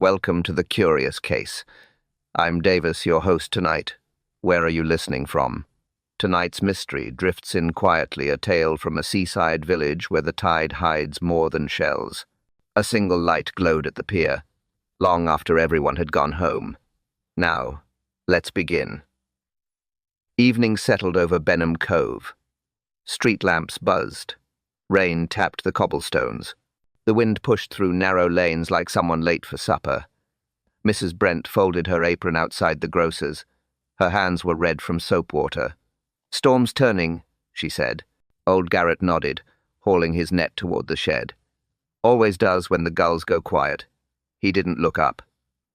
Welcome to The Curious Case. I'm Davis, your host tonight. Where are you listening from? Tonight's mystery drifts in quietly, a tale from a seaside village where the tide hides more than shells. A single light glowed at the pier, long after everyone had gone home. Now, let's begin. Evening settled over Benham Cove. Street lamps buzzed. Rain tapped the cobblestones. The wind pushed through narrow lanes like someone late for supper. Mrs. Brent folded her apron outside the grocer's. Her hands were red from soap water. "Storm's turning," she said. Old Garrett nodded, hauling his net toward the shed. "Always does when the gulls go quiet." He didn't look up.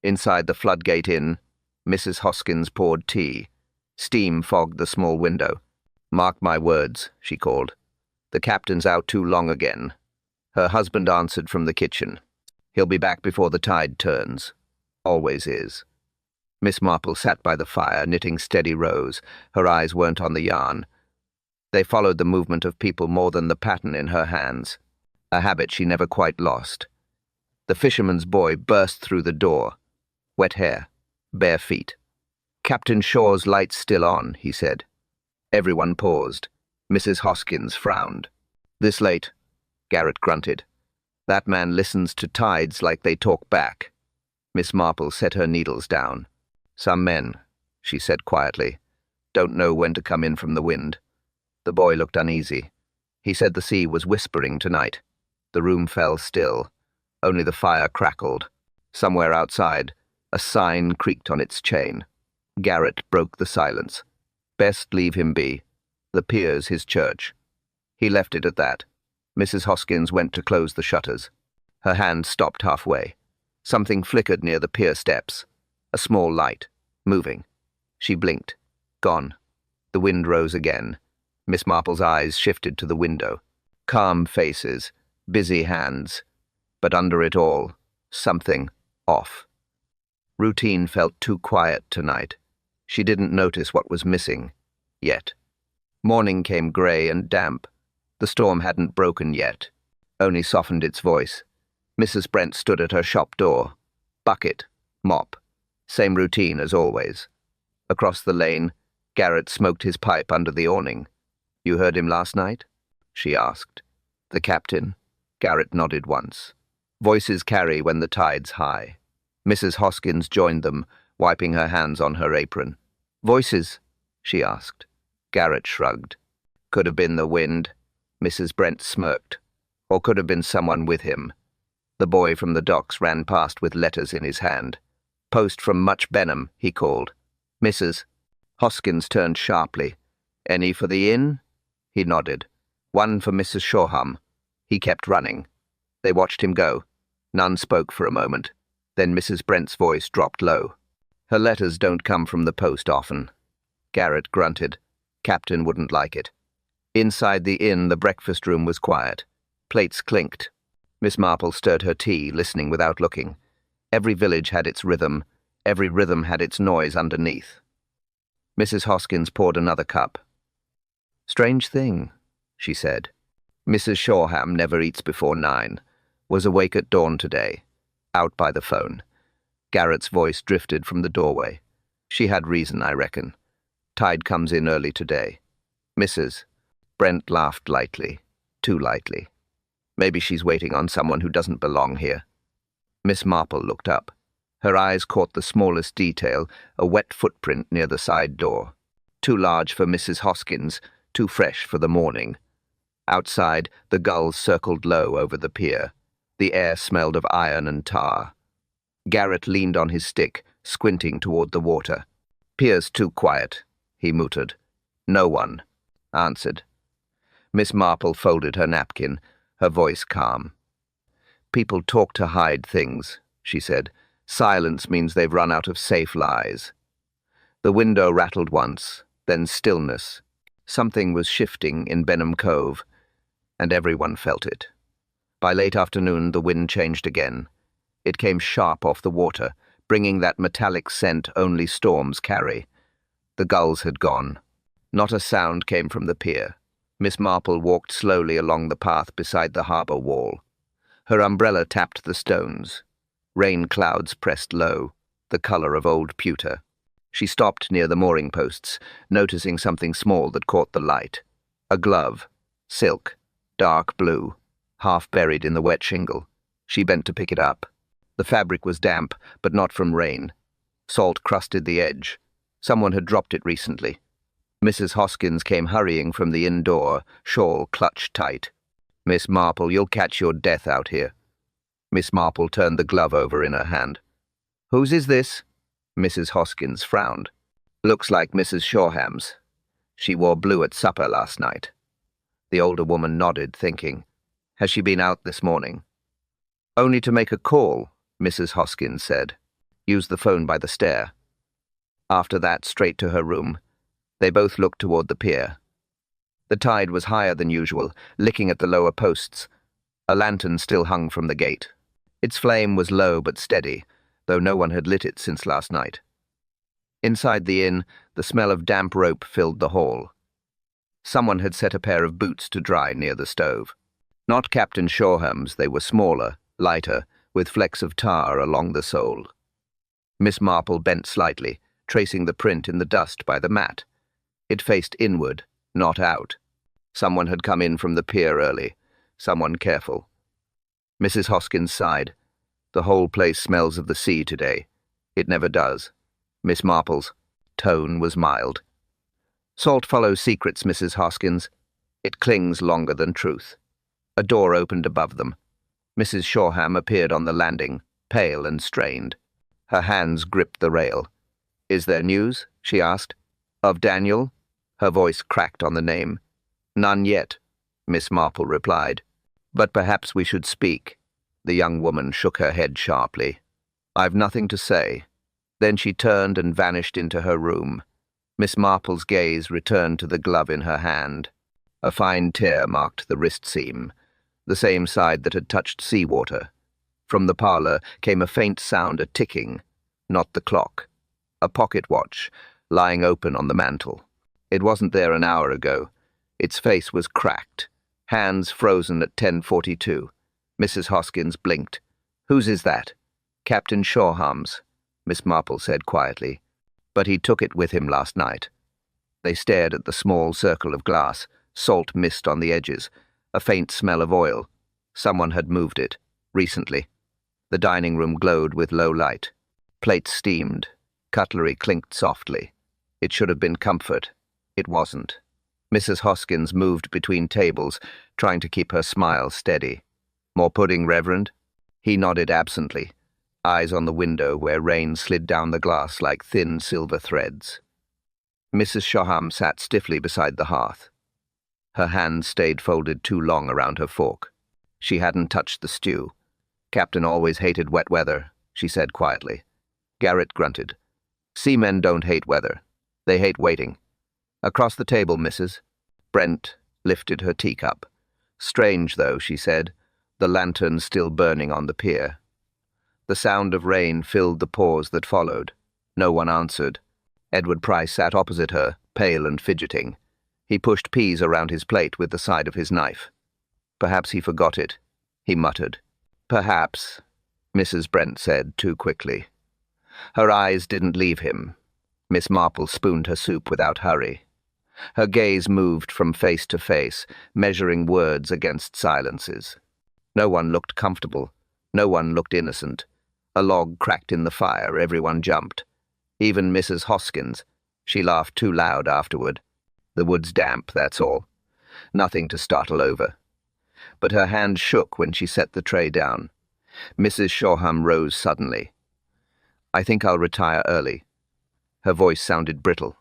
Inside the Floodgate Inn, Mrs. Hoskins poured tea. Steam fogged the small window. "Mark my words," she called. "The captain's out too long again." Her husband answered from the kitchen. "He'll be back before the tide turns. Always is." Miss Marple sat by the fire, knitting steady rows. Her eyes weren't on the yarn. They followed the movement of people more than the pattern in her hands, a habit she never quite lost. The fisherman's boy burst through the door. Wet hair, bare feet. "Captain Shaw's light's still on," he said. Everyone paused. Mrs. Hoskins frowned. "This late?" Garrett grunted. "That man listens to tides like they talk back." Miss Marple set her needles down. "Some men," she said quietly, "don't know when to come in from the wind." The boy looked uneasy. He said the sea was whispering tonight. The room fell still. Only the fire crackled. Somewhere outside, a sign creaked on its chain. Garrett broke the silence. Best leave him be. The pier's his church. He left it at that. Mrs. Hoskins went to close the shutters. Her hand stopped halfway. Something flickered near the pier steps. A small light, moving. She blinked. Gone. The wind rose again. Miss Marple's eyes shifted to the window. Calm faces, busy hands. But under it all, something off. Routine felt too quiet tonight. She didn't notice what was missing, yet. Morning came grey and damp. The storm hadn't broken yet, only softened its voice. Mrs. Brent stood at her shop door. Bucket, mop. Same routine as always. Across the lane, Garrett smoked his pipe under the awning. "You heard him last night?" she asked. "The captain?" Garrett nodded once. Voices carry when the tide's high. Mrs. Hoskins joined them, wiping her hands on her apron. "Voices?" she asked. Garrett shrugged. "Could have been the wind." Mrs. Brent smirked. "Or could have been someone with him." The boy from the docks ran past with letters in his hand. "Post from Much Benham," he called. "Mrs." Hoskins turned sharply. "Any for the inn?" He nodded. "One for Mrs. Shoreham." He kept running. They watched him go. None spoke for a moment. Then Mrs. Brent's voice dropped low. "Her letters don't come from the post often." Garrett grunted. Captain wouldn't like it. Inside the inn, the breakfast room was quiet. Plates clinked. Miss Marple stirred her tea, listening without looking. Every village had its rhythm. Every rhythm had its noise underneath. Mrs. Hoskins poured another cup. "Strange thing," she said. "Mrs. Shoreham never eats before 9. Was awake at dawn today. Out by the phone." Garrett's voice drifted from the doorway. "She had reason, I reckon. Tide comes in early today." "Mrs." Brent laughed lightly, too lightly. "Maybe she's waiting on someone who doesn't belong here." Miss Marple looked up. Her eyes caught the smallest detail, a wet footprint near the side door. Too large for Mrs. Hoskins, too fresh for the morning. Outside, the gulls circled low over the pier. The air smelled of iron and tar. Garrett leaned on his stick, squinting toward the water. "Pier's too quiet," he muttered. "No one," answered. Miss Marple folded her napkin, her voice calm. "People talk to hide things," she said. "Silence means they've run out of safe lies." The window rattled once, then stillness. Something was shifting in Benham Cove, and everyone felt it. By late afternoon, the wind changed again. It came sharp off the water, bringing that metallic scent only storms carry. The gulls had gone. Not a sound came from the pier. Miss Marple walked slowly along the path beside the harbour wall. Her umbrella tapped the stones. Rain clouds pressed low, the color of old pewter. She stopped near the mooring posts, noticing something small that caught the light. A glove, silk, dark blue, half buried in the wet shingle. She bent to pick it up. The fabric was damp, but not from rain. Salt crusted the edge. Someone had dropped it recently. Mrs. Hoskins came hurrying from the inn door, shawl clutched tight. "Miss Marple, you'll catch your death out here." Miss Marple turned the glove over in her hand. "Whose is this?" Mrs. Hoskins frowned. "Looks like Mrs. Shorham's. She wore blue at supper last night." The older woman nodded, thinking. "Has she been out this morning?" "Only to make a call," Mrs. Hoskins said. "Used the phone by the stair." After that, straight to her room. They both looked toward the pier. The tide was higher than usual, licking at the lower posts. A lantern still hung from the gate. Its flame was low but steady, though no one had lit it since last night. Inside the inn, the smell of damp rope filled the hall. Someone had set a pair of boots to dry near the stove. Not Captain Shoreham's, they were smaller, lighter, with flecks of tar along the sole. Miss Marple bent slightly, tracing the print in the dust by the mat. It faced inward, not out. Someone had come in from the pier early. Someone careful. Mrs. Hoskins sighed. "The whole place smells of the sea today. It never does." Miss Marple's tone was mild. "Salt follows secrets, Mrs. Hoskins. It clings longer than truth." A door opened above them. Mrs. Shoreham appeared on the landing, pale and strained. Her hands gripped the rail. "Is there news?" she asked. "Of Daniel?" Her voice cracked on the name. "None yet," Miss Marple replied. "But perhaps we should speak." The young woman shook her head sharply. "I've nothing to say." Then she turned and vanished into her room. Miss Marple's gaze returned to the glove in her hand. A fine tear marked the wrist seam, the same side that had touched seawater. From the parlour came a faint sound, a ticking, not the clock. A pocket watch, lying open on the mantel. It wasn't there an hour ago. Its face was cracked, hands frozen at 10:42. Mrs. Hoskins blinked. "Whose is that?" "Captain Shoreham's," Miss Marple said quietly. "But he took it with him last night." They stared at the small circle of glass, salt mist on the edges, a faint smell of oil. Someone had moved it, recently. The dining room glowed with low light. Plates steamed. Cutlery clinked softly. It should have been comfort. It wasn't. Mrs. Hoskins moved between tables, trying to keep her smile steady. "More pudding, Reverend?" He nodded absently, eyes on the window where rain slid down the glass like thin silver threads. Mrs. Shoreham sat stiffly beside the hearth. Her hands stayed folded too long around her fork. She hadn't touched the stew. "Captain always hated wet weather," she said quietly. Garrett grunted. "Seamen don't hate weather. They hate waiting." "Across the table, Mrs." Brent lifted her teacup. "Strange, though," she said, the lantern still burning on the pier. The sound of rain filled the pause that followed. No one answered. Edward Price sat opposite her, pale and fidgeting. He pushed peas around his plate with the side of his knife. "Perhaps he forgot it," he muttered. "Perhaps," Mrs. Brent said too quickly. Her eyes didn't leave him. Miss Marple spooned her soup without hurry. Her gaze moved from face to face, measuring words against silences. No one looked comfortable. No one looked innocent. A log cracked in the fire. Everyone jumped. Even Mrs. Hoskins. She laughed too loud afterward. "The wood's damp, that's all. Nothing to startle over." But her hand shook when she set the tray down. Mrs. Shoreham rose suddenly. "I think I'll retire early." Her voice sounded brittle.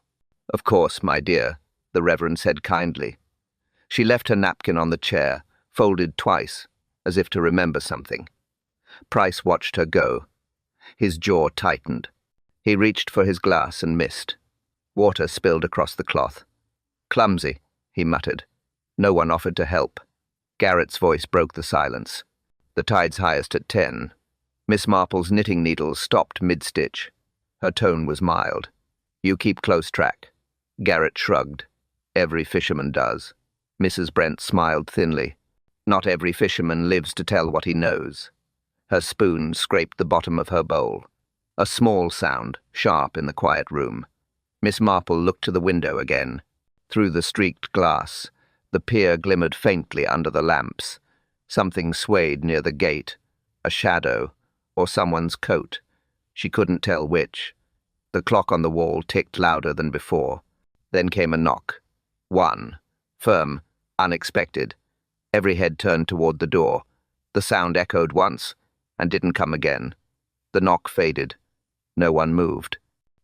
"Of course, my dear," the Reverend said kindly. She left her napkin on the chair, folded twice, as if to remember something. Price watched her go. His jaw tightened. He reached for his glass and missed. Water spilled across the cloth. "Clumsy," he muttered. No one offered to help. Garrett's voice broke the silence. "The tide's highest at 10. Miss Marple's knitting needles stopped mid-stitch. Her tone was mild. "You keep close track." Garrett shrugged. "Every fisherman does." Mrs. Brent smiled thinly. "Not every fisherman lives to tell what he knows." Her spoon scraped the bottom of her bowl. A small sound, sharp in the quiet room. Miss Marple looked to the window again. Through the streaked glass, the pier glimmered faintly under the lamps. Something swayed near the gate, a shadow, or someone's coat. She couldn't tell which. The clock on the wall ticked louder than before. Then came a knock. One. Firm, unexpected. Every head turned toward the door. The sound echoed once, and didn't come again. The knock faded. No one moved.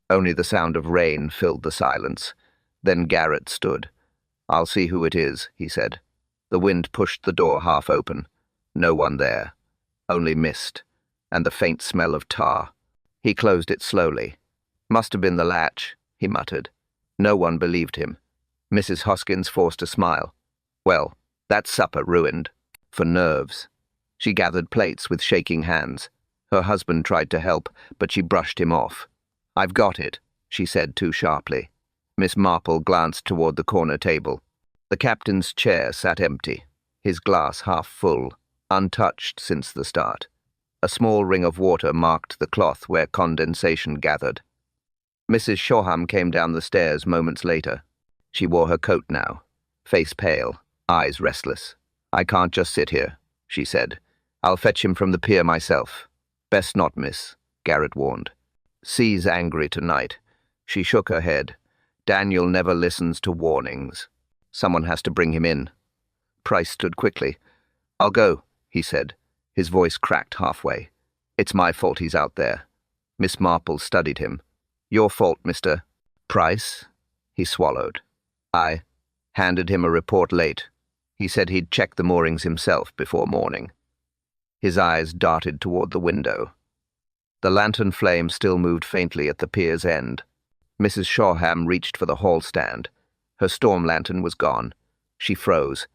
Only the sound of rain filled the silence. Then Garrett stood. "I'll see who it is," he said. The wind pushed the door half open. No one there. Only mist, and the faint smell of tar. He closed it slowly. "Must have been the latch," he muttered. No one believed him. Mrs. Hoskins forced a smile. "Well, that's supper ruined. For nerves." She gathered plates with shaking hands. Her husband tried to help, but she brushed him off. "I've got it," she said too sharply. Miss Marple glanced toward the corner table. The captain's chair sat empty, his glass half full, untouched since the start. A small ring of water marked the cloth where condensation gathered. Mrs. Shoreham came down the stairs moments later. She wore her coat now, face pale, eyes restless. "I can't just sit here," she said. "I'll fetch him from the pier myself." "Best not, miss," Garrett warned. "Sea's angry tonight." She shook her head. "Daniel never listens to warnings. Someone has to bring him in." Price stood quickly. "I'll go," he said. His voice cracked halfway. "It's my fault he's out there." Miss Marple studied him. "Your fault, Mr. Price?" He swallowed. "I handed him a report late. He said he'd check the moorings himself before morning." His eyes darted toward the window. The lantern flame still moved faintly at the pier's end. Mrs. Shoreham reached for the hall stand. Her storm lantern was gone. She froze.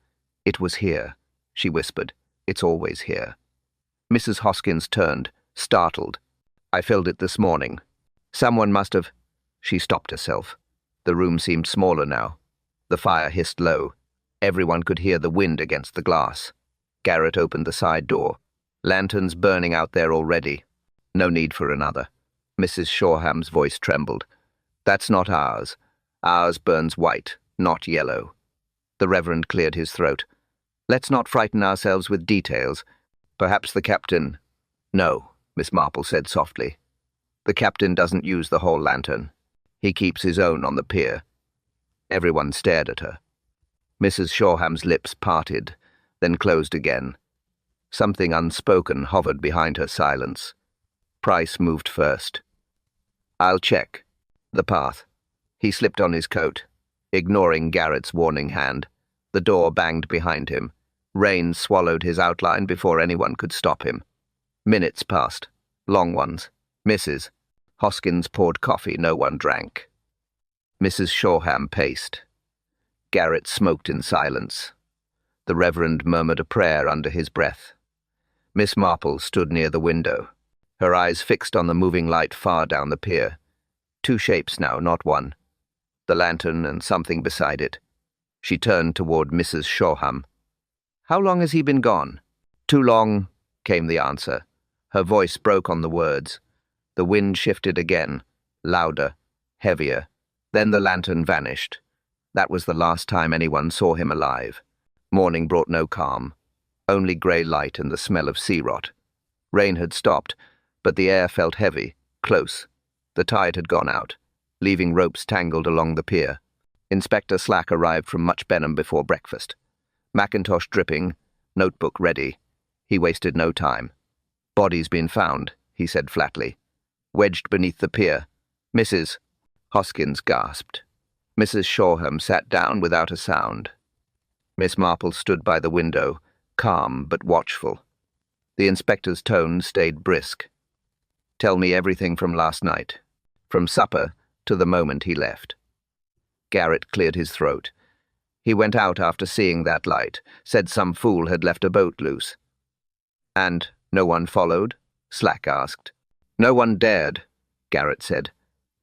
"It was here," she whispered. "It's always here." Mrs. Hoskins turned, startled. "I filled it this morning. Someone must have—" She stopped herself. The room seemed smaller now. The fire hissed low. Everyone could hear the wind against the glass. Garrett opened the side door. "Lanterns burning out there already. No need for another." Mrs. Shoreham's voice trembled. "That's not ours. Ours burns white, not yellow." The Reverend cleared his throat. "Let's not frighten ourselves with details. Perhaps the captain—" "No," Miss Marple said softly. "The captain doesn't use the hall lantern. He keeps his own on the pier." Everyone stared at her. Mrs. Shoreham's lips parted, then closed again. Something unspoken hovered behind her silence. Price moved first. "I'll check." The path. He slipped on his coat, ignoring Garrett's warning hand. The door banged behind him. Rain swallowed his outline before anyone could stop him. Minutes passed, long ones. Mrs. Hoskins poured coffee no one drank. Mrs. Shoreham paced. Garrett smoked in silence. The Reverend murmured a prayer under his breath. Miss Marple stood near the window, her eyes fixed on the moving light far down the pier. Two shapes now, not one. The lantern and something beside it. She turned toward Mrs. Shoreham. "How long has he been gone?" "Too long," came the answer. Her voice broke on the words. The wind shifted again, louder, heavier. Then the lantern vanished. That was the last time anyone saw him alive. Morning brought no calm, only grey light and the smell of sea rot. Rain had stopped, but the air felt heavy, close. The tide had gone out, leaving ropes tangled along the pier. Inspector Slack arrived from Much Benham before breakfast. Mackintosh dripping, notebook ready. He wasted no time. "Body's been found," he said flatly. "Wedged beneath the pier. Mrs. Hoskins gasped. Mrs. Shoreham sat down without a sound. Miss Marple stood by the window, calm but watchful. The inspector's tone stayed brisk. "Tell me everything from last night, from supper to the moment he left." Garrett cleared his throat. "He went out after seeing that light, said some fool had left a boat loose." "And no one followed?" Slack asked. "No one dared," Garrett said.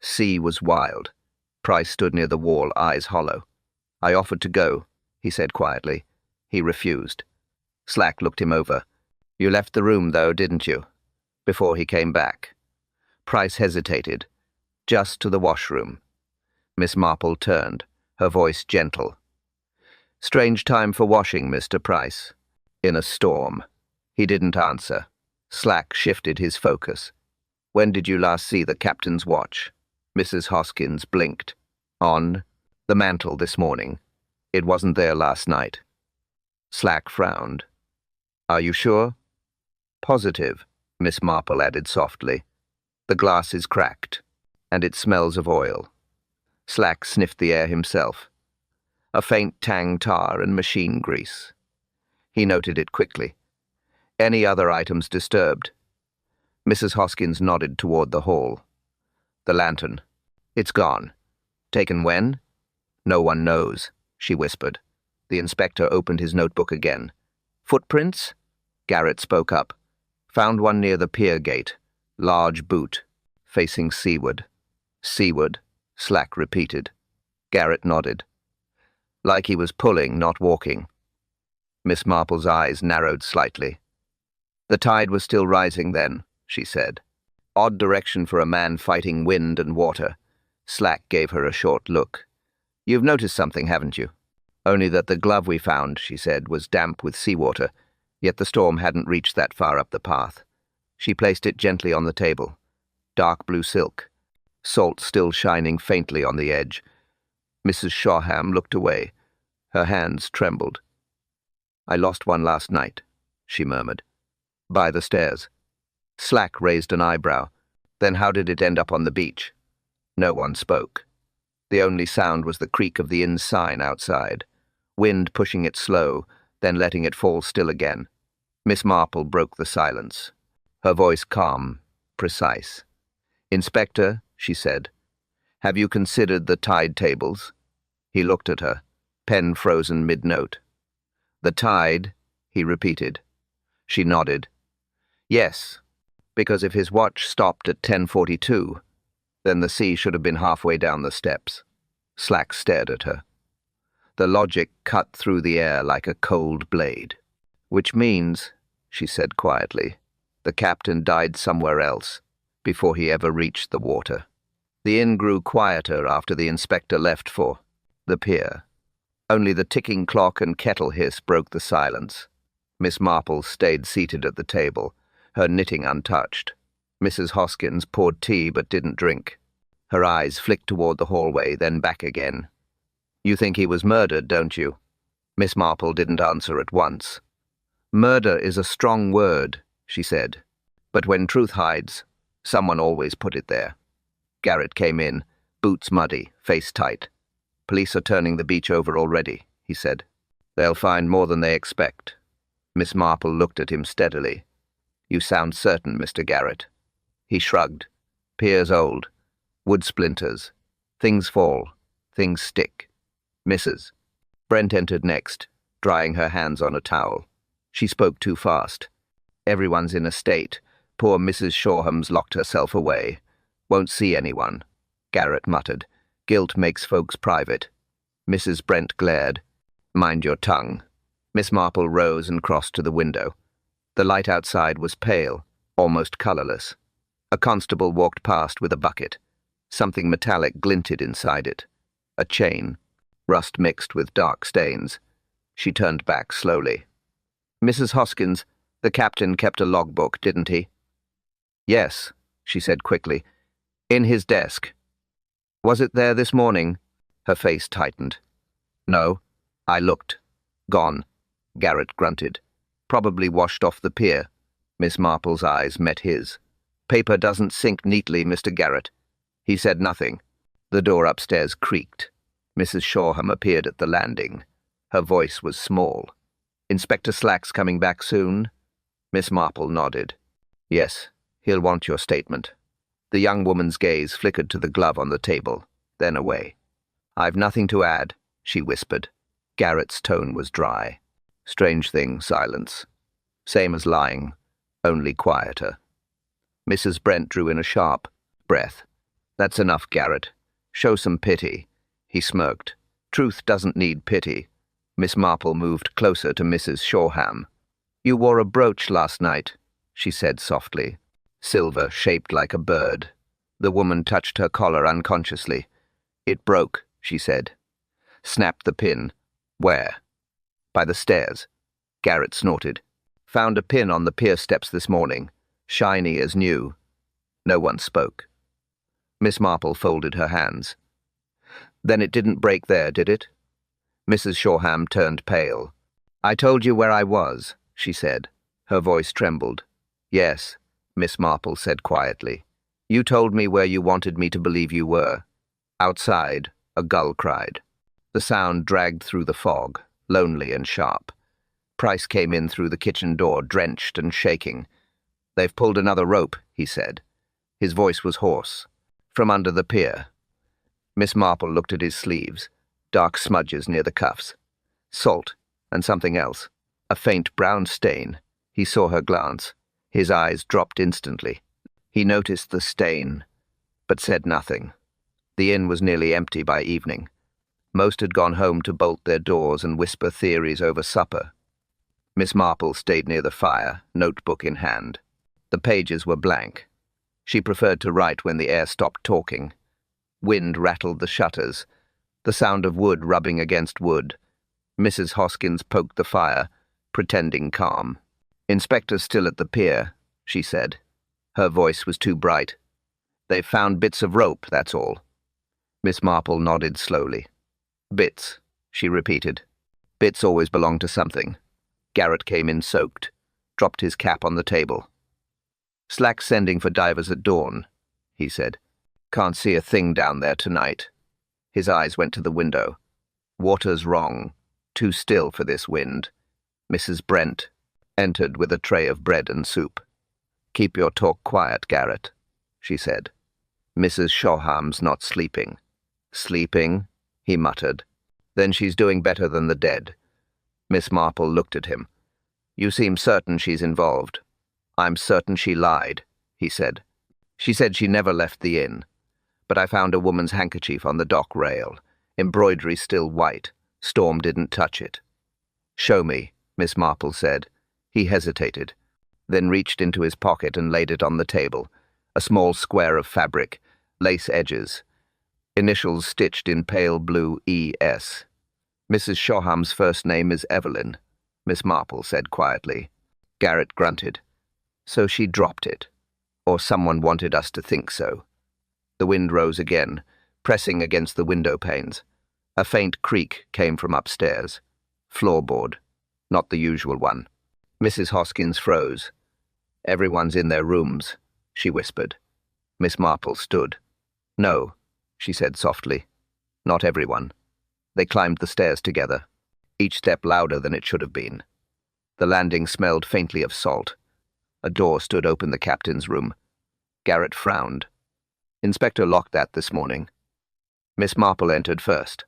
"Sea was wild." Price stood near the wall, eyes hollow. "I offered to go," he said quietly. He refused. Slack looked him over. You left the room, though, didn't you? Before he came back. Price hesitated. Just to the washroom. Miss Marple turned, her voice gentle. Strange time for washing, Mr. Price. In a storm. He didn't answer. Slack shifted his focus. When did you last see the captain's watch? Mrs. Hoskins blinked. On the mantel this morning. It wasn't there last night. Slack frowned. Are you sure? Positive, Miss Marple added softly. The glass is cracked, and it smells of oil. Slack sniffed the air himself. A faint tang tar and machine grease. He noted it quickly. Any other items disturbed? Mrs. Hoskins nodded toward the hall. The lantern. It's gone. Taken when? No one knows, she whispered. The inspector opened his notebook again. Footprints? Garrett spoke up. Found one near the pier gate. Large boot. Facing seaward. Seaward, Slack repeated. Garrett nodded. Like he was pulling, not walking. Miss Marple's eyes narrowed slightly. The tide was still rising then, she said. Odd direction for a man fighting wind and water. Slack gave her a short look. You've noticed something, haven't you? Only that the glove we found, she said, was damp with seawater, yet the storm hadn't reached that far up the path. She placed it gently on the table. Dark blue silk. Salt still shining faintly on the edge. Mrs. Shoreham looked away. Her hands trembled. I lost one last night, she murmured. By the stairs. Slack raised an eyebrow. Then how did it end up on the beach? No one spoke. The only sound was the creak of the inn sign outside. Wind pushing it slow, then letting it fall still again. Miss Marple broke the silence. Her voice calm, precise. Inspector, she said, have you considered the tide tables? He looked at her, pen frozen mid-note. The tide, he repeated. She nodded. Yes, because if his watch stopped at 10:42, then the sea should have been halfway down the steps. Slack stared at her. The logic cut through the air like a cold blade. Which means, she said quietly, the captain died somewhere else, before he ever reached the water. The inn grew quieter after the inspector left for the pier. Only the ticking clock and kettle hiss broke the silence. Miss Marple stayed seated at the table, her knitting untouched. Mrs. Hoskins poured tea but didn't drink. Her eyes flicked toward the hallway, then back again. You think he was murdered, don't you? Miss Marple didn't answer at once. Murder is a strong word, she said. But when truth hides, someone always put it there. Garrett came in, boots muddy, face tight. Police are turning the beach over already, he said. They'll find more than they expect. Miss Marple looked at him steadily. You sound certain, Mr. Garrett. He shrugged. Pier's old. Wood splinters. Things fall. Things stick. Mrs. Brent entered next, drying her hands on a towel. She spoke too fast. Everyone's in a state. Poor Mrs. Shoreham's locked herself away. Won't see anyone. Garrett muttered. Guilt makes folks private. Mrs. Brent glared. Mind your tongue. Miss Marple rose and crossed to the window. The light outside was pale, almost colourless. A constable walked past with a bucket. Something metallic glinted inside it. A chain. Rust mixed with dark stains. She turned back slowly. Mrs. Hoskins, the captain kept a logbook, didn't he? Yes, she said quickly. In his desk. Was it there this morning? Her face tightened. No. I looked. Gone. Garrett grunted. Probably washed off the pier. Miss Marple's eyes met his. Paper doesn't sink neatly, Mr. Garrett. He said nothing. The door upstairs creaked. Mrs. Shoreham appeared at the landing. Her voice was small. Inspector Slack's coming back soon? Miss Marple nodded. Yes, he'll want your statement. The young woman's gaze flickered to the glove on the table, then away. I've nothing to add, she whispered. Garrett's tone was dry. Strange thing, silence. Same as lying, only quieter. Mrs. Brent drew in a sharp breath. That's enough, Garrett. Show some pity. He smirked. Truth doesn't need pity. Miss Marple moved closer to Mrs. Shoreham. You wore a brooch last night, she said softly. Silver, shaped like a bird. The woman touched her collar unconsciously. It broke, she said. Snapped the pin. Where? By the stairs. Garrett snorted. Found a pin on the pier steps this morning. Shiny as new. No one spoke. Miss Marple folded her hands. Then it didn't break there, did it? Mrs. Shoreham turned pale. I told you where I was, she said. Her voice trembled. Yes, Miss Marple said quietly. You told me where you wanted me to believe you were. Outside, a gull cried. The sound dragged through the fog, lonely and sharp. Price came in through the kitchen door, drenched and shaking. They've pulled another rope, he said. His voice was hoarse. From under the pier. Miss Marple looked at his sleeves, dark smudges near the cuffs. Salt, and something else. A faint brown stain. He saw her glance. His eyes dropped instantly. He noticed the stain, but said nothing. The inn was nearly empty by evening. Most had gone home to bolt their doors and whisper theories over supper. Miss Marple stayed near the fire, notebook in hand. The pages were blank. She preferred to write when the air stopped talking. Wind rattled the shutters, the sound of wood rubbing against wood. Mrs. Hoskins poked the fire, pretending calm. Inspector's still at the pier, she said. Her voice was too bright. They've found bits of rope, that's all. Miss Marple nodded slowly. Bits, she repeated. Bits always belong to something. Garrett came in soaked, dropped his cap on the table. Slack sending for divers at dawn, he said. Can't see a thing down there tonight. His eyes went to the window. Water's wrong. Too still for this wind. Mrs. Brent entered with a tray of bread and soup. Keep your talk quiet, Garrett, she said. Mrs. Shoreham's not sleeping. Sleeping? He muttered. Then she's doing better than the dead. Miss Marple looked at him. You seem certain she's involved. I'm certain she lied, he said. She said she never left the inn. But I found a woman's handkerchief on the dock rail, embroidery still white. Storm didn't touch it. Show me, Miss Marple said. He hesitated, then reached into his pocket and laid it on the table, a small square of fabric, lace edges, initials stitched in pale blue E.S. Mrs. Shoreham's first name is Evelyn, Miss Marple said quietly. Garrett grunted. So she dropped it, or someone wanted us to think so. The wind rose again, pressing against the window panes. A faint creak came from upstairs. Floorboard, not the usual one. Mrs. Hoskins froze. Everyone's in their rooms, she whispered. Miss Marple stood. No, she said softly. Not everyone. They climbed the stairs together, each step louder than it should have been. The landing smelled faintly of salt. A door stood open the captain's room. Garrett frowned. Inspector locked that this morning. Miss Marple entered first.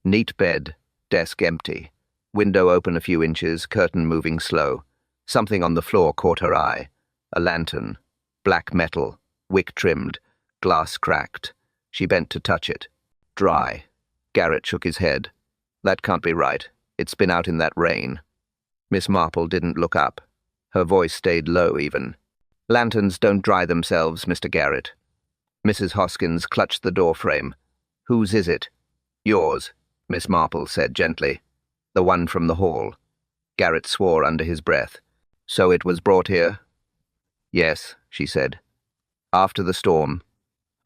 Neat bed, desk empty. Window open a few inches, curtain moving slow. Something on the floor caught her eye. A lantern. Black metal. Wick trimmed. Glass cracked. She bent to touch it. Dry. Garrett shook his head. That can't be right. It's been out in that rain. Miss Marple didn't look up. Her voice stayed low even. Lanterns don't dry themselves, Mr. Garrett. Mrs. Hoskins clutched the door frame. Whose is it? Yours, Miss Marple said gently. The one from the hall. Garrett swore under his breath. So it was brought here? Yes, she said. After the storm.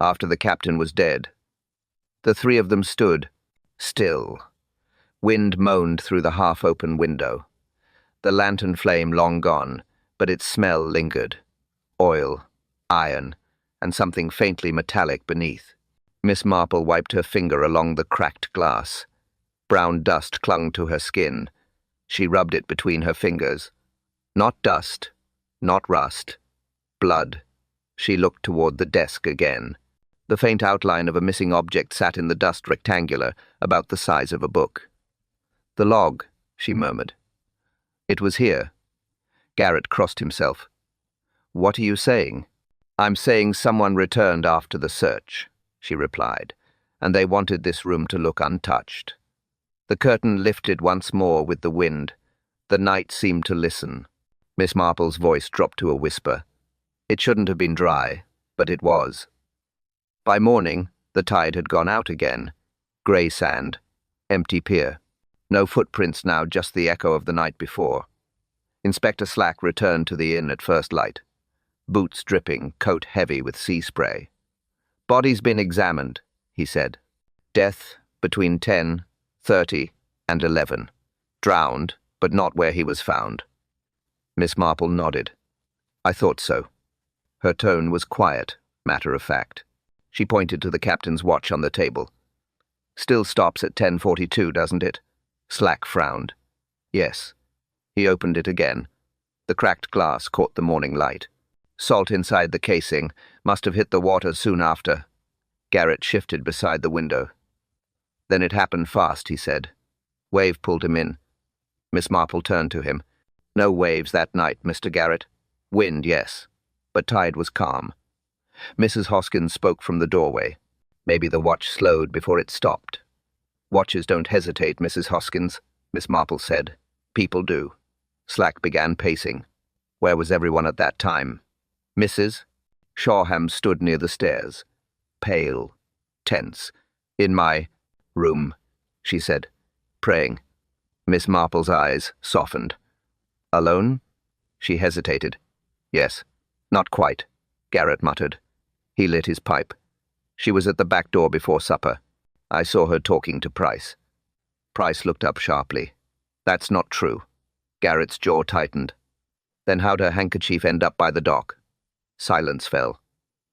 After the captain was dead. The three of them stood, still. Wind moaned through the half-open window. The lantern flame long gone, but its smell lingered. Oil, iron, and something faintly metallic beneath. Miss Marple wiped her finger along the cracked glass. Brown dust clung to her skin. She rubbed it between her fingers. Not dust, not rust. Blood. She looked toward the desk again. The faint outline of a missing object sat in the dust rectangular, about the size of a book. The log, she murmured. It was here. Garrett crossed himself. What are you saying? I'm saying someone returned after the search, she replied, and they wanted this room to look untouched. The curtain lifted once more with the wind. The night seemed to listen. Miss Marple's voice dropped to a whisper. It shouldn't have been dry, but it was. By morning, the tide had gone out again. Grey sand. Empty pier. No footprints now, just the echo of the night before. Inspector Slack returned to the inn at first light. Boots dripping, coat heavy with sea spray. "Body's been examined," he said. "Death between 10:30 and 11. Drowned, but not where he was found." Miss Marple nodded. "I thought so." Her tone was quiet, matter-of-fact. She pointed to the captain's watch on the table. "Still stops at 10:42, doesn't it?" Slack frowned. "Yes." He opened it again. The cracked glass caught the morning light. Salt inside the casing must have hit the water soon after. Garrett shifted beside the window. "Then it happened fast," he said. "Wave pulled him in." Miss Marple turned to him. "No waves that night, Mr. Garrett. Wind, yes, but tide was calm." Mrs. Hoskins spoke from the doorway. "Maybe the watch slowed before it stopped." "Watches don't hesitate, Mrs. Hoskins," Miss Marple said. "People do." Slack began pacing. Where was everyone at that time? Mrs. Shoreham stood near the stairs, pale, tense. "In my room," she said, praying. Miss Marple's eyes softened. "Alone?" She hesitated. "Yes." "Not quite," Garrett muttered. He lit his pipe. "She was at the back door before supper. I saw her talking to Price." Price looked up sharply. "That's not true." Garrett's jaw tightened. "Then how'd her handkerchief end up by the dock?" Silence fell.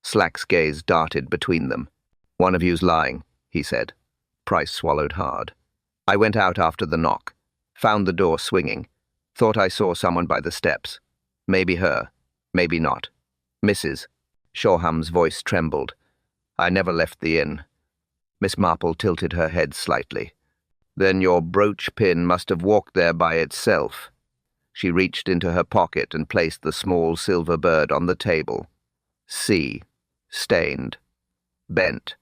Slack's gaze darted between them. "One of you's lying," he said. Price swallowed hard. "I went out after the knock. Found the door swinging. Thought I saw someone by the steps. Maybe her. Maybe not. Mrs. Shoreham's voice trembled. "I never left the inn." Miss Marple tilted her head slightly. "Then your brooch pin must have walked there by itself." She reached into her pocket and placed the small silver bird on the table. "See. Stained. Bent."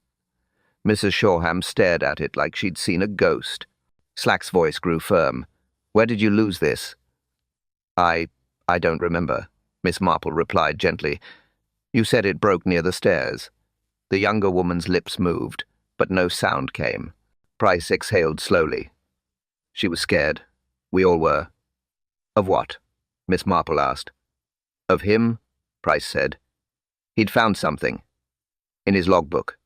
Mrs. Shoreham stared at it like she'd seen a ghost. Slack's voice grew firm. "Where did you lose this?" I don't remember," Miss Marple replied gently. "You said it broke near the stairs." The younger woman's lips moved, but no sound came. Price exhaled slowly. She was scared. We all were. "Of what?" Miss Marple asked. "Of him," Price said. "He'd found something. In his logbook.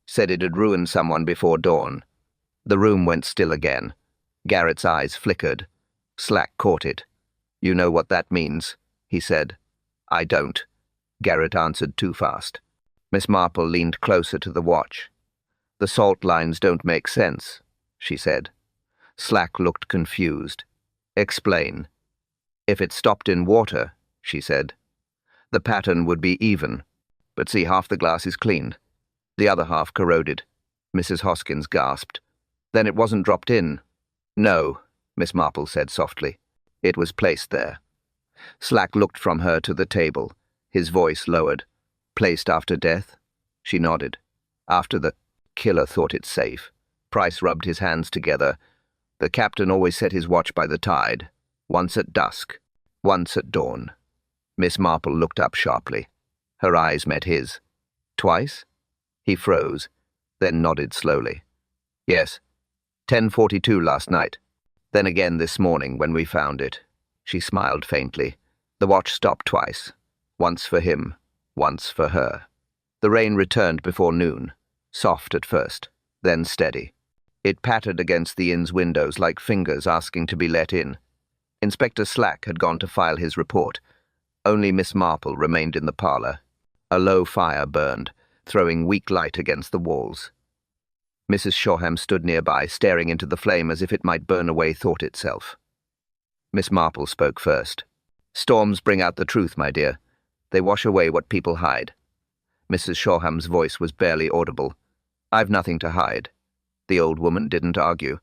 Said it had ruined someone before dawn." The room went still again. Garrett's eyes flickered. Slack caught it. "You know what that means," he said. "I don't," Garrett answered too fast. Miss Marple leaned closer to the watch. "The salt lines don't make sense," she said. Slack looked confused. "Explain." "If it stopped in water," she said, "the pattern would be even. But see, half the glass is clean. The other half corroded." Mrs. Hoskins gasped. "Then it wasn't dropped in." "No," Miss Marple said softly. "It was placed there." Slack looked from her to the table, his voice lowered. "Placed after death?" She nodded. "After the killer thought it safe." Price rubbed his hands together. "The captain always set his watch by the tide. Once at dusk, once at dawn." Miss Marple looked up sharply. Her eyes met his. "Twice?" He froze, then nodded slowly. "Yes. 10:42 last night. Then again this morning when we found it." She smiled faintly. "The watch stopped twice. Once for him, once for her." The rain returned before noon, soft at first, then steady. It pattered against the inn's windows like fingers asking to be let in. Inspector Slack had gone to file his report. Only Miss Marple remained in the parlour. A low fire burned, throwing weak light against the walls. Mrs. Shoreham stood nearby, staring into the flame as if it might burn away thought itself. Miss Marple spoke first. "Storms bring out the truth, my dear. They wash away what people hide." Mrs. Shoreham's voice was barely audible. "I've nothing to hide." The old woman didn't argue.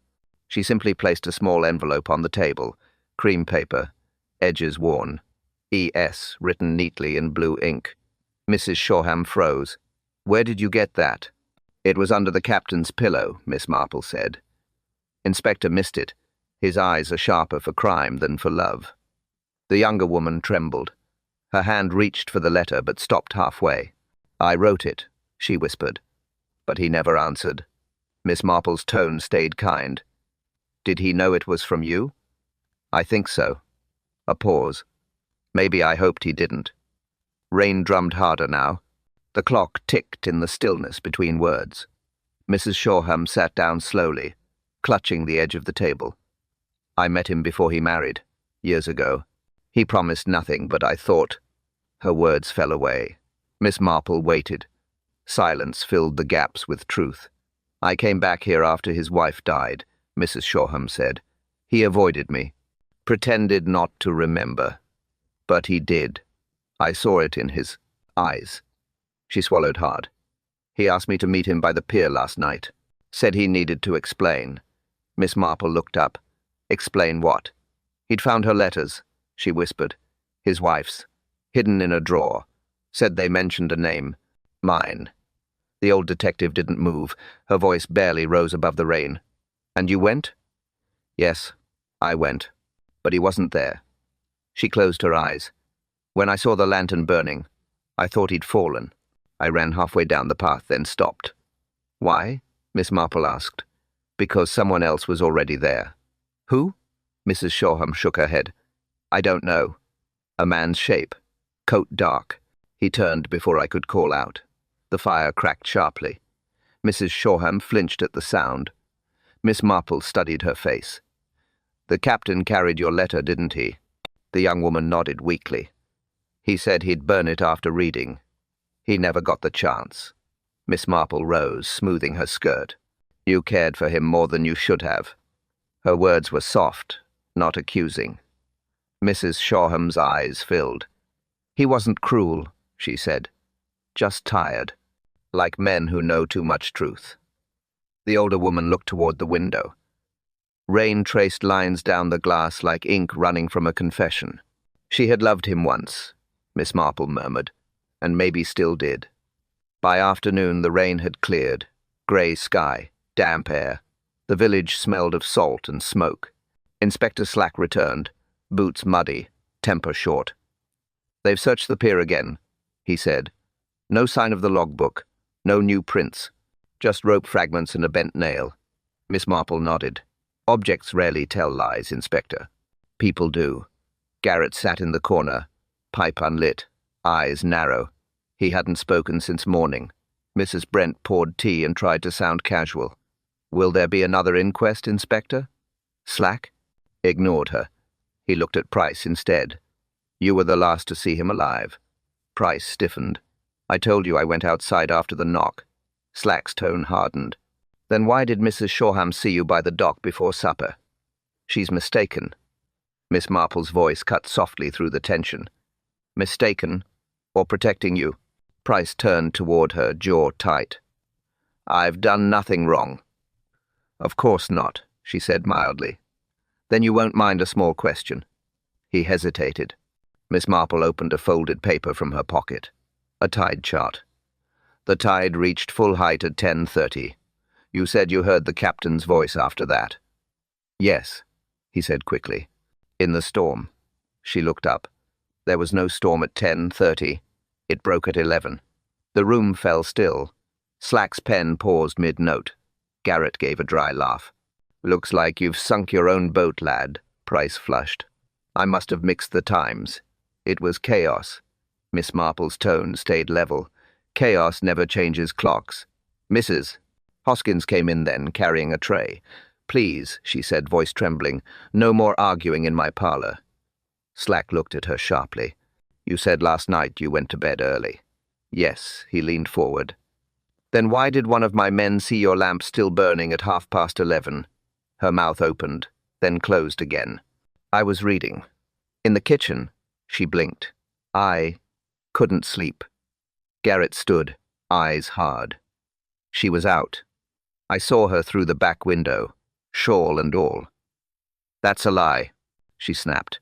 She simply placed a small envelope on the table, cream paper, edges worn, E.S. written neatly in blue ink. Mrs. Shoreham froze. "Where did you get that?" "It was under the captain's pillow," Miss Marple said. Inspector missed it. His eyes are sharper for crime than for love. The younger woman trembled. Her hand reached for the letter but stopped halfway. "I wrote it," she whispered. But he never answered. Miss Marple's tone stayed kind. "Did he know it was from you?" "I think so." A pause. "Maybe I hoped he didn't." Rain drummed harder now. The clock ticked in the stillness between words. Mrs. Shoreham sat down slowly, clutching the edge of the table. "I met him before he married, years ago. He promised nothing, but I thought—" Her words fell away. Miss Marple waited. Silence filled the gaps with truth. "I came back here after his wife died," Mrs. Shoreham said. "He avoided me, pretended not to remember. But he did. I saw it in his eyes." She swallowed hard. "He asked me to meet him by the pier last night. Said he needed to explain." Miss Marple looked up. "Explain what?" "He'd found her letters," she whispered. "His wife's. Hidden in a drawer. Said they mentioned a name. Mine." The old detective didn't move. Her voice barely rose above the rain. "And you went?" "Yes, I went. But he wasn't there." She closed her eyes. "When I saw the lantern burning, I thought he'd fallen. I ran halfway down the path, then stopped." "Why?" Miss Marple asked. "Because someone else was already there." "Who?" Mrs. Shoreham shook her head. "I don't know. A man's shape. Coat dark. He turned before I could call out." The fire cracked sharply. Mrs. Shoreham flinched at the sound. Miss Marple studied her face. "The captain carried your letter, didn't he?" The young woman nodded weakly. "He said he'd burn it after reading. He never got the chance." Miss Marple rose, smoothing her skirt. "You cared for him more than you should have." Her words were soft, not accusing. Mrs. Shoreham's eyes filled. "He wasn't cruel," she said. "Just tired. Like men who know too much truth." The older woman looked toward the window. Rain traced lines down the glass like ink running from a confession. "She had loved him once," Miss Marple murmured, "and maybe still did." By afternoon the rain had cleared. Grey sky, damp air. The village smelled of salt and smoke. Inspector Slack returned, boots muddy, temper short. "They've searched the pier again," he said. "No sign of the logbook, no new prints, just rope fragments and a bent nail." Miss Marple nodded. "Objects rarely tell lies, Inspector." "People do." Garrett sat in the corner, pipe unlit, eyes narrow. He hadn't spoken since morning. Mrs. Brent poured tea and tried to sound casual. "Will there be another inquest, Inspector?" Slack ignored her. He looked at Price instead. "You were the last to see him alive." Price stiffened. "I told you I went outside after the knock." Slack's tone hardened. "Then why did Mrs. Shoreham see you by the dock before supper?" "She's mistaken." Miss Marple's voice cut softly through the tension. "Mistaken? Or protecting you?" Price turned toward her, jaw tight. "I've done nothing wrong." "Of course not," she said mildly. "Then you won't mind a small question." He hesitated. Miss Marple opened a folded paper from her pocket. A tide chart. "The tide reached full height at 10:30. You said you heard the captain's voice after that." "Yes," he said quickly. "In the storm." She looked up. There was no storm at 10:30. It broke at 11. The room fell still. Slack's pen paused mid-note. Garrett gave a dry laugh. "Looks like you've sunk your own boat, lad," Price flushed. "I must have mixed the times. It was chaos." Miss Marple's tone stayed level. "Chaos never changes clocks." "Mrs." Hoskins came in then, carrying a tray. "Please," she said, voice trembling, "no more arguing in my parlor." Slack looked at her sharply. "You said last night you went to bed early." "Yes," he leaned forward. "Then why did one of my men see your lamp still burning at 11:30? Her mouth opened, then closed again. "I was reading. In the kitchen." She blinked. "I couldn't sleep." Garrett stood, eyes hard. "She was out. I saw her through the back window, shawl and all." "That's a lie," she snapped.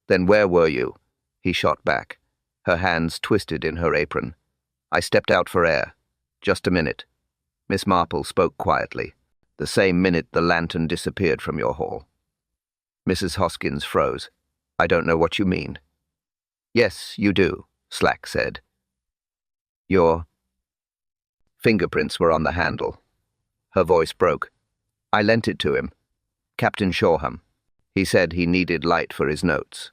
"Then where were you?" He shot back. Her hands twisted in her apron. "I stepped out for air. Just a minute." Miss Marple spoke quietly. "The same minute the lantern disappeared from your hall." Mrs. Hoskins froze. I don't know what you mean. Yes, you do, Slack said. Your fingerprints were on the handle. Her voice broke. I lent it to him. Captain Shoreham. He said he needed light for his notes.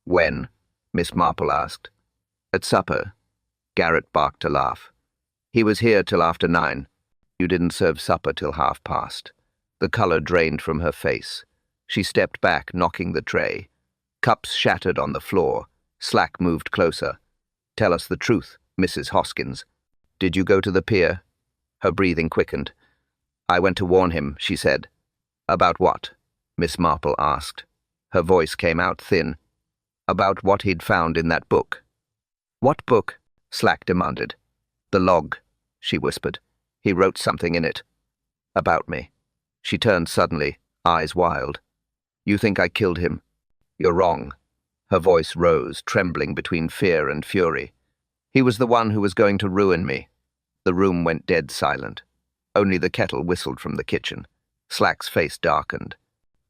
When? Miss Marple asked. At supper. Garrett barked a laugh. He was here till after 9. You didn't serve supper till past. The colour drained from her face. She stepped back, knocking the tray. Cups shattered on the floor. Slack moved closer. Tell us the truth, Mrs. Hoskins. Did you go to the pier? Her breathing quickened. I went to warn him, she said. About what? Miss Marple asked. Her voice came out thin. About what he'd found in that book. What book? Slack demanded. The log, she whispered. He wrote something in it. About me. She turned suddenly, eyes wild. You think I killed him? You're wrong. Her voice rose, trembling between fear and fury. He was the one who was going to ruin me. The room went dead silent. Only the kettle whistled from the kitchen. Slack's face darkened.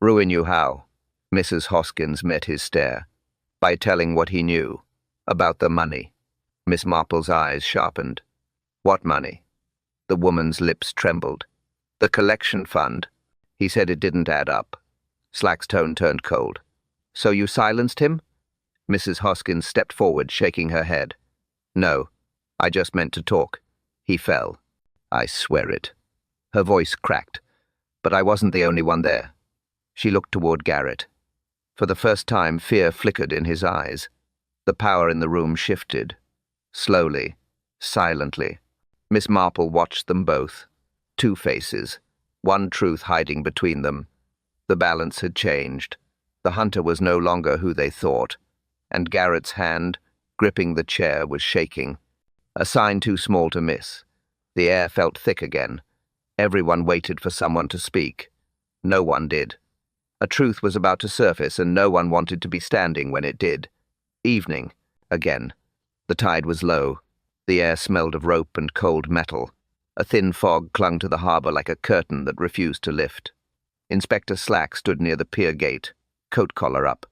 Ruin you how? Mrs. Hoskins met his stare. By telling what he knew. About the money. Miss Marple's eyes sharpened. What money? The woman's lips trembled. The collection fund. He said it didn't add up. Slack's tone turned cold. So you silenced him? Mrs. Hoskins stepped forward, shaking her head. No, I just meant to talk. He fell. I swear it. Her voice cracked. But I wasn't the only one there. She looked toward Garrett. For the first time, fear flickered in his eyes. The power in the room shifted. Slowly, silently. Miss Marple watched them both. 2 faces, one truth hiding between them. The balance had changed. The hunter was no longer who they thought, and Garrett's hand, gripping the chair, was shaking. A sign too small to miss. The air felt thick again. Everyone waited for someone to speak. No one did. A truth was about to surface, and no one wanted to be standing when it did. Evening, again. The tide was low. The air smelled of rope and cold metal. A thin fog clung to the harbour like a curtain that refused to lift. Inspector Slack stood near the pier gate, coat collar up.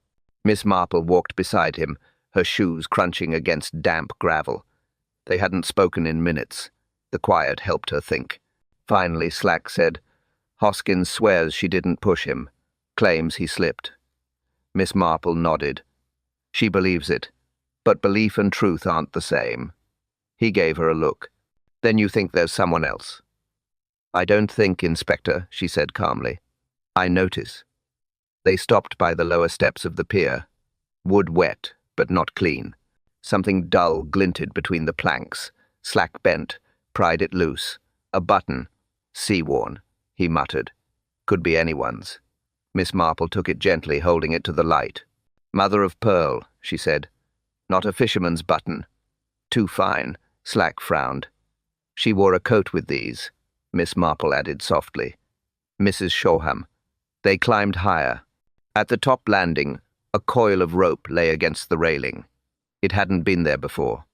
Miss Marple walked beside him, her shoes crunching against damp gravel. They hadn't spoken in minutes. The quiet helped her think. Finally, Slack said, Hoskins swears she didn't push him, claims he slipped. Miss Marple nodded. She believes it, but belief and truth aren't the same. He gave her a look. Then you think there's someone else? I don't think, Inspector, she said calmly. I notice. They stopped by the lower steps of the pier. Wood wet, but not clean. Something dull glinted between the planks. Slack bent, pried it loose. A button. Sea-worn, he muttered. Could be anyone's. Miss Marple took it gently, holding it to the light. Mother of pearl, she said. Not a fisherman's button. Too fine, Slack frowned. She wore a coat with these, Miss Marple added softly. Mrs. Shoreham. They climbed higher. At the top landing, a coil of rope lay against the railing. It hadn't been there before.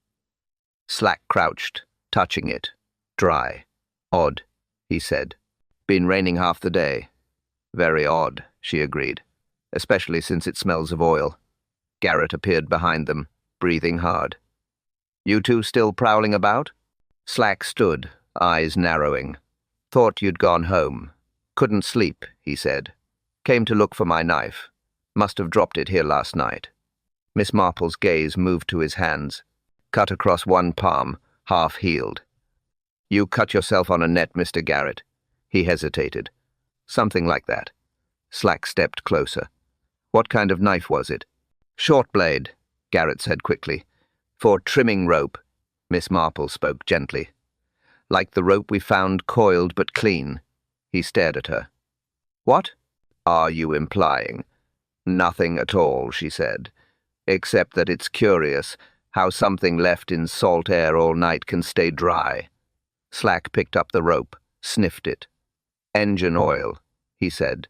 Slack crouched, touching it. Dry. Odd, he said. Been raining half the day. Very odd, she agreed, especially since it smells of oil. Garrett appeared behind them, breathing hard. You two still prowling about? Slack stood, eyes narrowing. Thought you'd gone home. Couldn't sleep, he said. Came to look for my knife. Must have dropped it here last night. Miss Marple's gaze moved to his hands, cut across one palm, half healed. You cut yourself on a net, Mr. Garrett. He hesitated. Something like that. Slack stepped closer. What kind of knife was it? Short blade, Garrett said quickly. For trimming rope, Miss Marple spoke gently. Like the rope we found coiled but clean. He stared at her. What are you implying? Nothing at all, she said, except that it's curious how something left in salt air all night can stay dry. Slack picked up the rope, sniffed it. Engine oil, he said.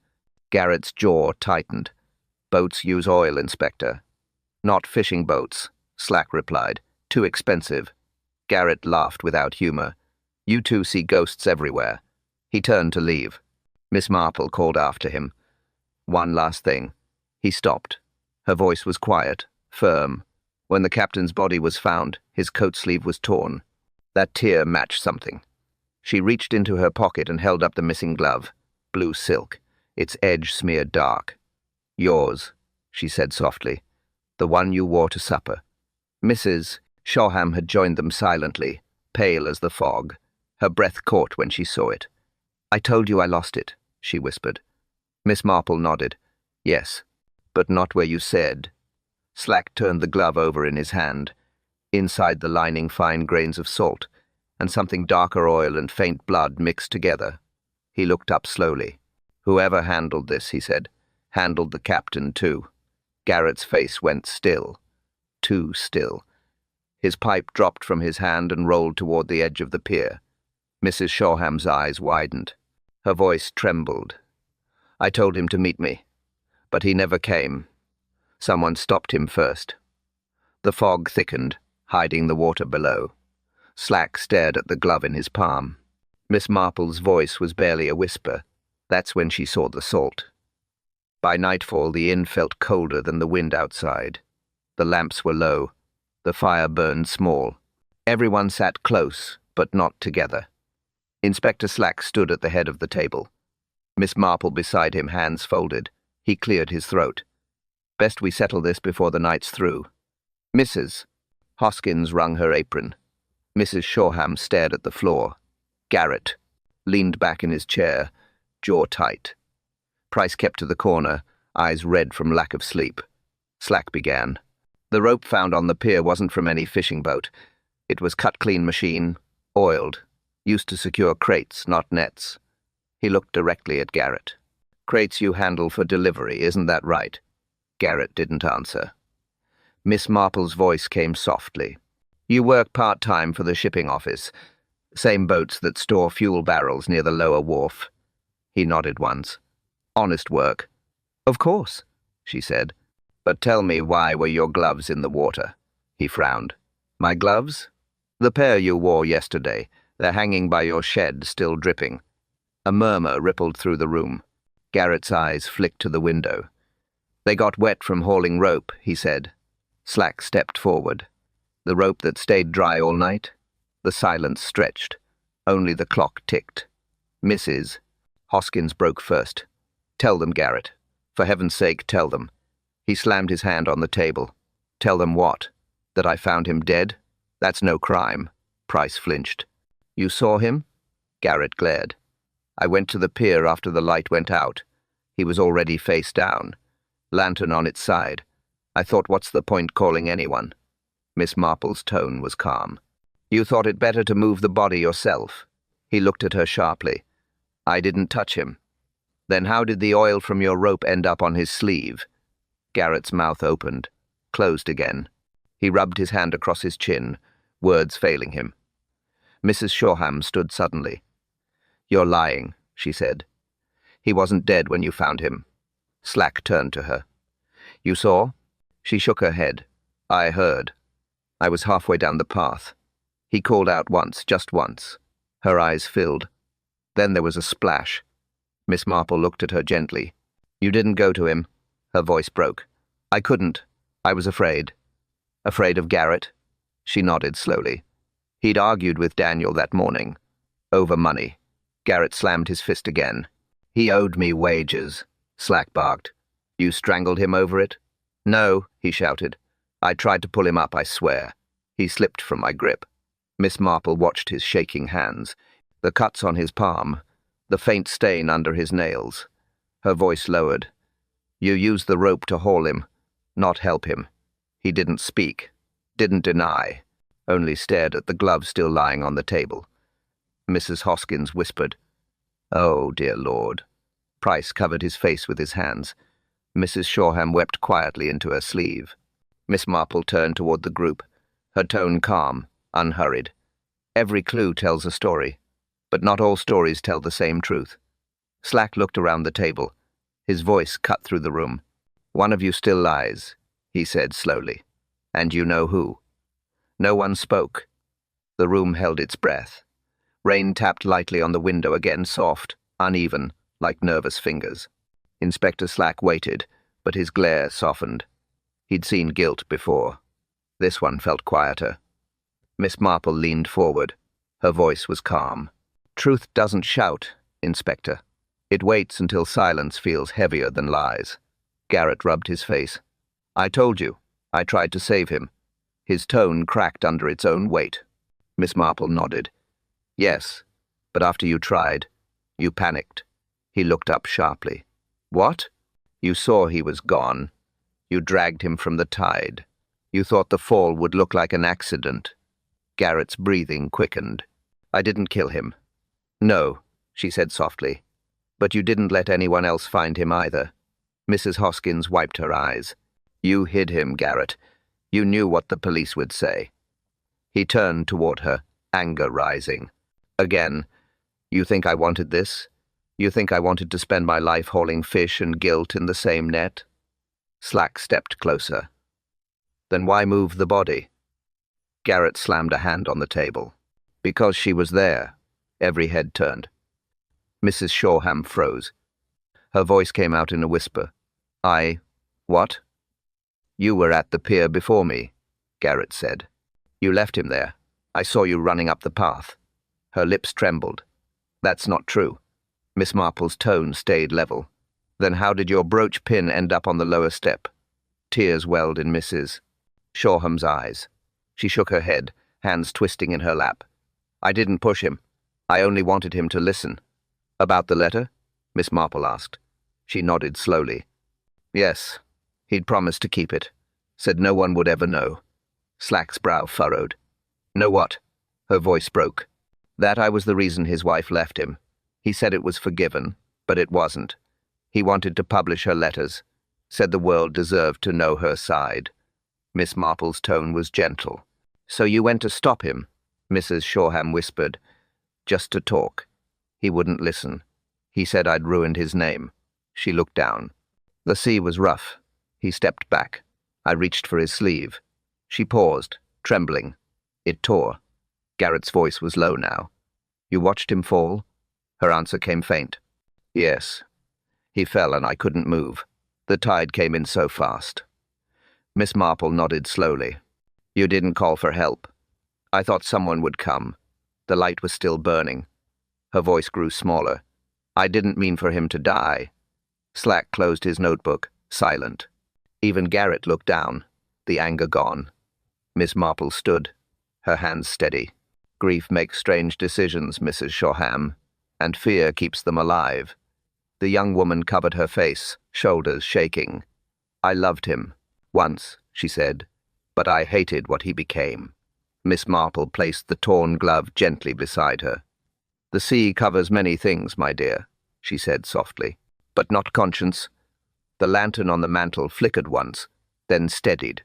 Garrett's jaw tightened. Boats use oil, Inspector. Not fishing boats, Slack replied. Too expensive. Garrett laughed without humor. You two see ghosts everywhere. He turned to leave. Miss Marple called after him. One last thing. He stopped. Her voice was quiet, firm. When the captain's body was found, his coat sleeve was torn. That tear matched something. She reached into her pocket and held up the missing glove. Blue silk, its edge smeared dark. "Yours," she said softly. "The one you wore to supper." Mrs. Shoreham had joined them silently, pale as the fog. Her breath caught when she saw it. "I told you I lost it," she whispered. Miss Marple nodded. "Yes, but not where you said." Slack turned the glove over in his hand. Inside the lining fine grains of salt, and something darker oil and faint blood mixed together. He looked up slowly. "Whoever handled this," he said, "handled the captain too." Garrett's face went still. Too still. His pipe dropped from his hand and rolled toward the edge of the pier. Mrs. Shoreham's eyes widened. Her voice trembled. "I told him to meet me, but he never came. Someone stopped him first." The fog thickened, hiding the water below. Slack stared at the glove in his palm. Miss Marple's voice was barely a whisper. That's when she saw the salt. By nightfall, the inn felt colder than the wind outside. The lamps were low. The fire burned small. Everyone sat close, but not together. Inspector Slack stood at the head of the table. Miss Marple beside him, hands folded. He cleared his throat. "Best we settle this before the night's through." "Mrs." Hoskins wrung her apron. Mrs. Shoreham stared at the floor. Garrett leaned back in his chair, jaw tight. Price kept to the corner, eyes red from lack of sleep. Slack began. "The rope found on the pier wasn't from any fishing boat. It was cut-clean machine, oiled, used to secure crates, not nets." He looked directly at Garrett. "Crates you handle for delivery, isn't that right?" Garrett didn't answer. Miss Marple's voice came softly. "You work part-time for the shipping office. Same boats that store fuel barrels near the lower wharf." He nodded once. "Honest work." "Of course," she said. "But tell me, why were your gloves in the water?" He frowned. "My gloves?" "The pair you wore yesterday. They're hanging by your shed, still dripping." A murmur rippled through the room. Garrett's eyes flicked to the window. "They got wet from hauling rope," he said. Slack stepped forward. "The rope that stayed dry all night?" The silence stretched. Only the clock ticked. "Mrs." Hoskins broke first. "Tell them, Garrett. For heaven's sake, tell them." He slammed his hand on the table. "Tell them what? That I found him dead? That's no crime." Price flinched. "You saw him?" Garrett glared. "I went to the pier after the light went out. He was already face down, lantern on its side. I thought, what's the point calling anyone?" Miss Marple's tone was calm. "You thought it better to move the body yourself." He looked at her sharply. "I didn't touch him." "Then how did the oil from your rope end up on his sleeve?" Garrett's mouth opened, closed again. He rubbed his hand across his chin, words failing him. Mrs. Shoreham stood suddenly. "You're lying," she said. "He wasn't dead when you found him." Slack turned to her. "You saw?" She shook her head. "I heard. I was halfway down the path. He called out once, just once." Her eyes filled. Then there was a splash. Miss Marple looked at her gently. "You didn't go to him?" Her voice broke. "I couldn't. I was afraid." "Afraid of Garrett?" She nodded slowly. "He'd argued with Daniel that morning. Over money." Garrett slammed his fist again. "He owed me wages," Slack barked. "You strangled him over it?" "No," he shouted. "I tried to pull him up, I swear. He slipped from my grip." Miss Marple watched his shaking hands, the cuts on his palm, the faint stain under his nails. Her voice lowered. "You used the rope to haul him, not help him." He didn't speak, didn't deny, only stared at the glove still lying on the table. Mrs. Hoskins whispered, "Oh, dear Lord." Price covered his face with his hands. Mrs. Shoreham wept quietly into her sleeve. Miss Marple turned toward the group, her tone calm, unhurried. "Every clue tells a story, but not all stories tell the same truth." Slack looked around the table. His voice cut through the room. "One of you still lies," he said slowly. "And you know who." No one spoke. The room held its breath. Rain tapped lightly on the window again, soft, uneven, like nervous fingers. Inspector Slack waited, but his glare softened. He'd seen guilt before. This one felt quieter. Miss Marple leaned forward. Her voice was calm. Truth doesn't shout, Inspector. It waits until silence feels heavier than lies. Garrett rubbed his face. I told you. I tried to save him. His tone cracked under its own weight. Miss Marple nodded. Yes, but after you tried, you panicked. He looked up sharply. What? You saw he was gone. You dragged him from the tide. You thought the fall would look like an accident. Garrett's breathing quickened. I didn't kill him. No, she said softly. But you didn't let anyone else find him either. Mrs. Hoskins wiped her eyes. You hid him, Garrett. You knew what the police would say. He turned toward her, anger rising. Again, you think I wanted this? You think I wanted to spend my life hauling fish and guilt in the same net? Slack stepped closer. Then why move the body? Garrett slammed a hand on the table. Because she was there. Every head turned. Mrs. Shoreham froze. Her voice came out in a whisper. What? You were at the pier before me, Garrett said. You left him there. I saw you running up the path. Her lips trembled. That's not true. Miss Marple's tone stayed level. Then how did your brooch pin end up on the lower step? Tears welled in Mrs. Shoreham's eyes. She shook her head, hands twisting in her lap. I didn't push him. I only wanted him to listen. About the letter? Miss Marple asked. She nodded slowly. Yes, he'd promised to keep it. Said no one would ever know. Slack's brow furrowed. Know what? Her voice broke. That I was the reason his wife left him. He said it was forgiven, but it wasn't. He wanted to publish her letters. Said the world deserved to know her side. Miss Marple's tone was gentle. So you went to stop him? Mrs. Shoreham whispered. Just to talk. He wouldn't listen. He said I'd ruined his name. She looked down. The sea was rough. He stepped back. I reached for his sleeve. She paused, trembling. It tore. Garrett's voice was low now. You watched him fall? Her answer came faint. Yes. He fell and I couldn't move. The tide came in so fast. Miss Marple nodded slowly. You didn't call for help. I thought someone would come. The light was still burning. Her voice grew smaller. I didn't mean for him to die. Slack closed his notebook, silent. Even Garrett looked down, the anger gone. Miss Marple stood, her hands steady. Grief makes strange decisions, Mrs. Shoreham, and fear keeps them alive. The young woman covered her face, shoulders shaking. I loved him, once, she said, but I hated what he became. Miss Marple placed the torn glove gently beside her. The sea covers many things, my dear, she said softly, but not conscience. The lantern on the mantel flickered once, then steadied.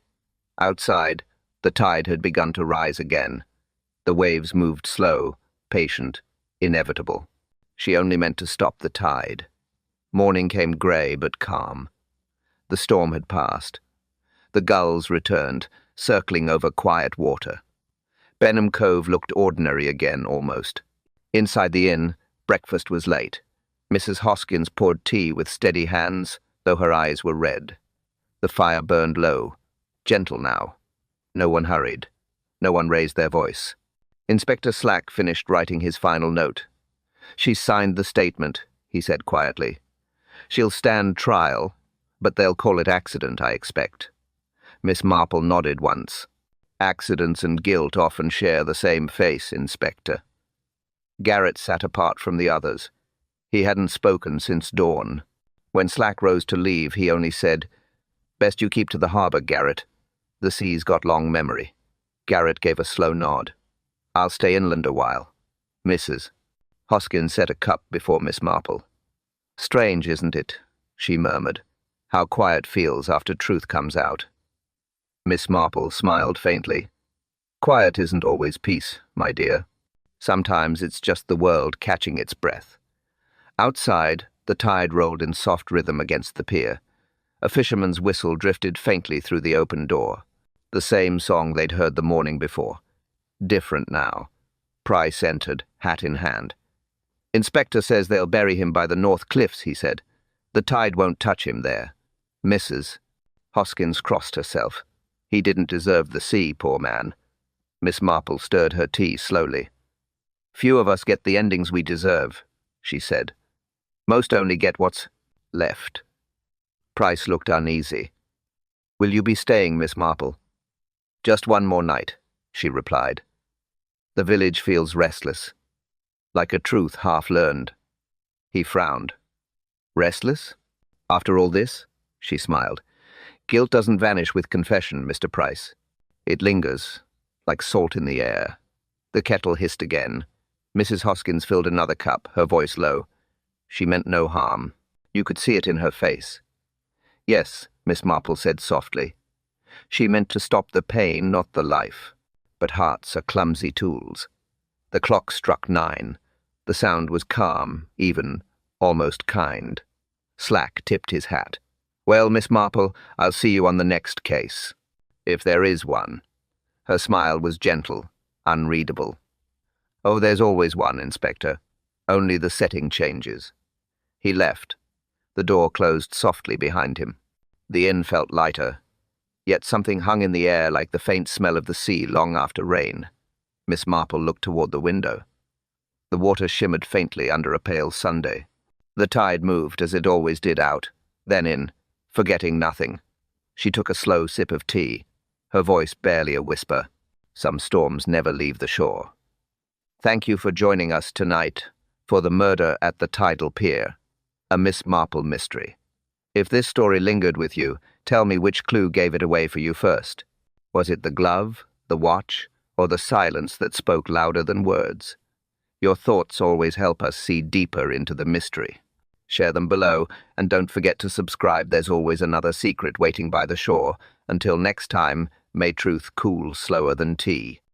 Outside, the tide had begun to rise again. The waves moved slow, patient, inevitable. She only meant to stop the tide. Morning came grey but calm. The storm had passed. The gulls returned, circling over quiet water. Benham Cove looked ordinary again, almost. Inside the inn, breakfast was late. Mrs. Hoskins poured tea with steady hands, though her eyes were red. The fire burned low, gentle now. No one hurried. No one raised their voice. Inspector Slack finished writing his final note. She signed the statement, he said quietly. She'll stand trial, but they'll call it accident, I expect. Miss Marple nodded once. Accidents and guilt often share the same face, Inspector. Garrett sat apart from the others. He hadn't spoken since dawn. When Slack rose to leave, he only said, Best you keep to the harbour, Garrett. The sea's got long memory. Garrett gave a slow nod. I'll stay inland a while. Mrs. Hoskins set a cup before Miss Marple. Strange, isn't it? She murmured. How quiet feels after truth comes out. Miss Marple smiled faintly. Quiet isn't always peace, my dear. Sometimes it's just the world catching its breath. Outside, the tide rolled in soft rhythm against the pier. A fisherman's whistle drifted faintly through the open door. The same song they'd heard the morning before. Different now. Price entered, hat in hand. Inspector says they'll bury him by the North Cliffs, he said. The tide won't touch him there. Mrs. Hoskins crossed herself. He didn't deserve the sea, poor man. Miss Marple stirred her tea slowly. Few of us get the endings we deserve, she said. Most only get what's left. Price looked uneasy. Will you be staying, Miss Marple? Just one more night, she replied. The village feels restless, like a truth half-learned. He frowned. Restless? After all this? She smiled. Guilt doesn't vanish with confession, Mr. Price. It lingers, like salt in the air. The kettle hissed again. Mrs. Hoskins filled another cup, her voice low. She meant no harm. You could see it in her face. Yes, Miss Marple said softly. She meant to stop the pain, not the life. But hearts are clumsy tools. The clock struck 9. The sound was calm, even, almost kind. Slack tipped his hat. Well, Miss Marple, I'll see you on the next case. If there is one. Her smile was gentle, unreadable. Oh, there's always one, Inspector. Only the setting changes. He left. The door closed softly behind him. The inn felt lighter, yet something hung in the air like the faint smell of the sea long after rain. Miss Marple looked toward the window. The water shimmered faintly under a pale Sunday. The tide moved as it always did out, then in, forgetting nothing. She took a slow sip of tea, her voice barely a whisper. Some storms never leave the shore. Thank you for joining us tonight for The Murder at the Tidal Pier, a Miss Marple mystery. If this story lingered with you, tell me which clue gave it away for you first. Was it the glove, the watch, or the silence that spoke louder than words? Your thoughts always help us see deeper into the mystery. Share them below, and don't forget to subscribe. There's always another secret waiting by the shore. Until next time, may truth cool slower than tea.